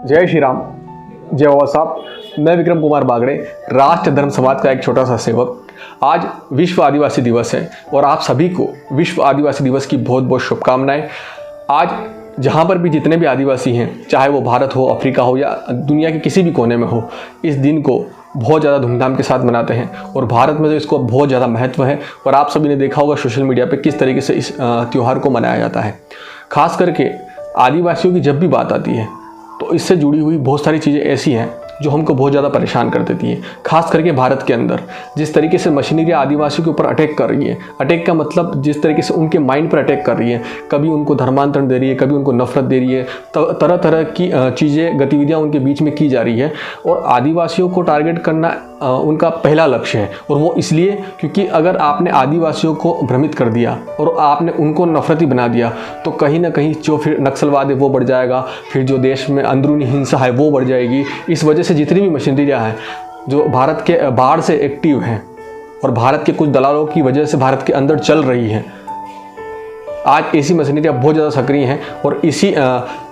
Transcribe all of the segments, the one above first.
जय श्री राम। जय बाबा साहब। मैं विक्रम कुमार बागड़े, राष्ट्र धर्म समाज का एक छोटा सा सेवक। आज विश्व आदिवासी दिवस है और आप सभी को विश्व आदिवासी दिवस की बहुत बहुत शुभकामनाएं। आज जहाँ पर भी जितने भी आदिवासी हैं, चाहे वो भारत हो, अफ्रीका हो या दुनिया के किसी भी कोने में हो, इस दिन को बहुत ज़्यादा धूमधाम के साथ मनाते हैं और भारत में तो इसको बहुत ज़्यादा महत्व है। और आप सभी ने देखा होगा सोशल मीडिया पे किस तरीके से इस त्यौहार को मनाया जाता है। खास करके आदिवासियों की जब भी बात आती है तो इससे जुड़ी हुई बहुत सारी चीज़ें ऐसी हैं जो हमको बहुत ज़्यादा परेशान कर देती हैं। खास करके भारत के अंदर जिस तरीके से मशीनरी आदिवासियों के ऊपर अटैक कर रही है, अटैक का मतलब जिस तरीके से उनके माइंड पर अटैक कर रही है, कभी उनको धर्मांतरण दे रही है, कभी उनको नफरत दे रही है, तरह तरह की चीज़ें गतिविधियाँ उनके बीच में की जा रही है। और आदिवासियों को टारगेट करना उनका पहला लक्ष्य है। और वो इसलिए क्योंकि अगर आपने आदिवासियों को भ्रमित कर दिया और आपने उनको नफरती बना दिया तो कहीं ना कहीं जो फिर नक्सलवाद है वो बढ़ जाएगा, फिर जो देश में अंदरूनी हिंसा है वो बढ़ जाएगी। इस वजह से जितनी भी मशीनरियाँ हैं जो भारत के बाहर से एक्टिव हैं और भारत के कुछ दलालों की वजह से भारत के अंदर चल रही हैं, आज ऐसी मशीनरियाँ बहुत ज़्यादा सक्रिय हैं और इसी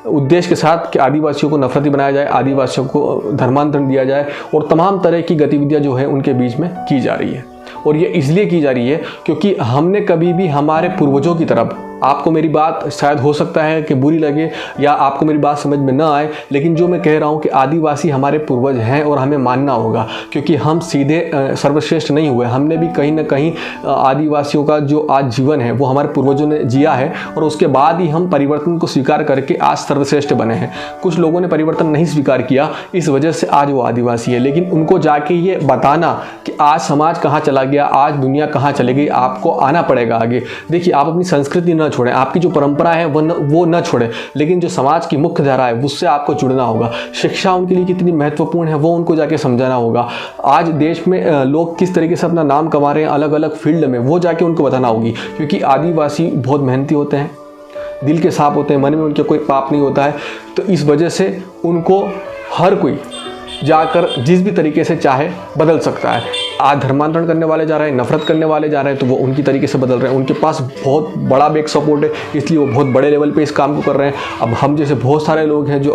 उद्देश्य के साथ कि आदिवासियों को नफरती बनाया जाए, आदिवासियों को धर्मांतरण दिया जाए और तमाम तरह की गतिविधियां जो है उनके बीच में की जा रही है। और ये इसलिए की जा रही है क्योंकि हमने कभी भी हमारे पूर्वजों की तरफ, आपको मेरी बात शायद हो सकता है कि बुरी लगे या आपको मेरी बात समझ में ना आए, लेकिन जो मैं कह रहा हूँ कि आदिवासी हमारे पूर्वज हैं और हमें मानना होगा क्योंकि हम सीधे सर्वश्रेष्ठ नहीं हुए। हमने भी कहीं ना कहीं आदिवासियों का जो आज जीवन है वो हमारे पूर्वजों ने जिया है और उसके बाद ही हम परिवर्तन को स्वीकार करके आज सर्वश्रेष्ठ बने हैं। कुछ लोगों ने परिवर्तन नहीं स्वीकार किया, इस वजह से आज वो आदिवासी है। लेकिन उनको जाके ये बताना कि आज समाज कहाँ चला गया, आज दुनिया कहाँ चली गई, आपको आना पड़ेगा आगे। देखिए, आप अपनी संस्कृति न छोड़ें, आपकी जो परंपरा है वो न छोड़ें, लेकिन जो समाज की मुख्य धारा है उससे आपको जुड़ना होगा। शिक्षा उनके लिए कितनी महत्वपूर्ण है वो उनको जाके समझाना होगा। आज देश में लोग किस तरीके से अपना नाम कमा रहे हैं अलग अलग फील्ड में, वो जाके उनको बताना होगी। क्योंकि आदिवासी बहुत मेहनती होते हैं, दिल के साफ होते हैं, मन में उनके कोई पाप नहीं होता है। तो इस वजह से उनको हर कोई जाकर जिस भी तरीके से चाहे बदल सकता है। आज धर्मांतरण करने वाले जा रहे हैं, नफरत करने वाले जा रहे हैं, तो वो उनकी तरीके से बदल रहे हैं। उनके पास बहुत बड़ा बैक सपोर्ट है, इसलिए वो बहुत बड़े लेवल पे इस काम को कर रहे हैं। अब हम जैसे बहुत सारे लोग हैं जो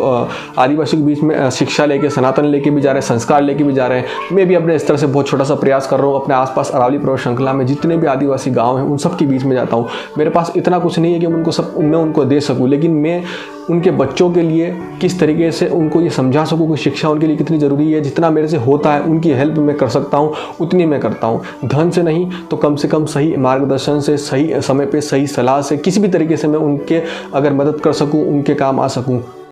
आदिवासियों के बीच में शिक्षा लेके, सनातन लेके भी जा रहे हैं, संस्कार लेके भी जा रहे हैं। मैं भी अपने इस तरह से बहुत छोटा सा प्रयास कर रहा हूँ। अपने आसपास अरावली पर्वत श्रृंखला में जितने भी आदिवासी गाँव हैं उन सब के बीच में जाता हूँ। मेरे पास इतना कुछ नहीं है कि मैं उनको दे सकूँ, लेकिन मैं उनके बच्चों के लिए किस तरीके से उनको ये समझा सकूँ कि शिक्षा उनके लिए कितनी ज़रूरी है। जितना मेरे से होता है उनकी हेल्प मैं कर सकता हूँ उतनी मैं करता हूँ। धन से नहीं तो कम से कम सही मार्गदर्शन से, सही समय पे सही सलाह से, किसी भी तरीके से मैं उनके अगर मदद कर सकूँ, उनके काम आ सकूँ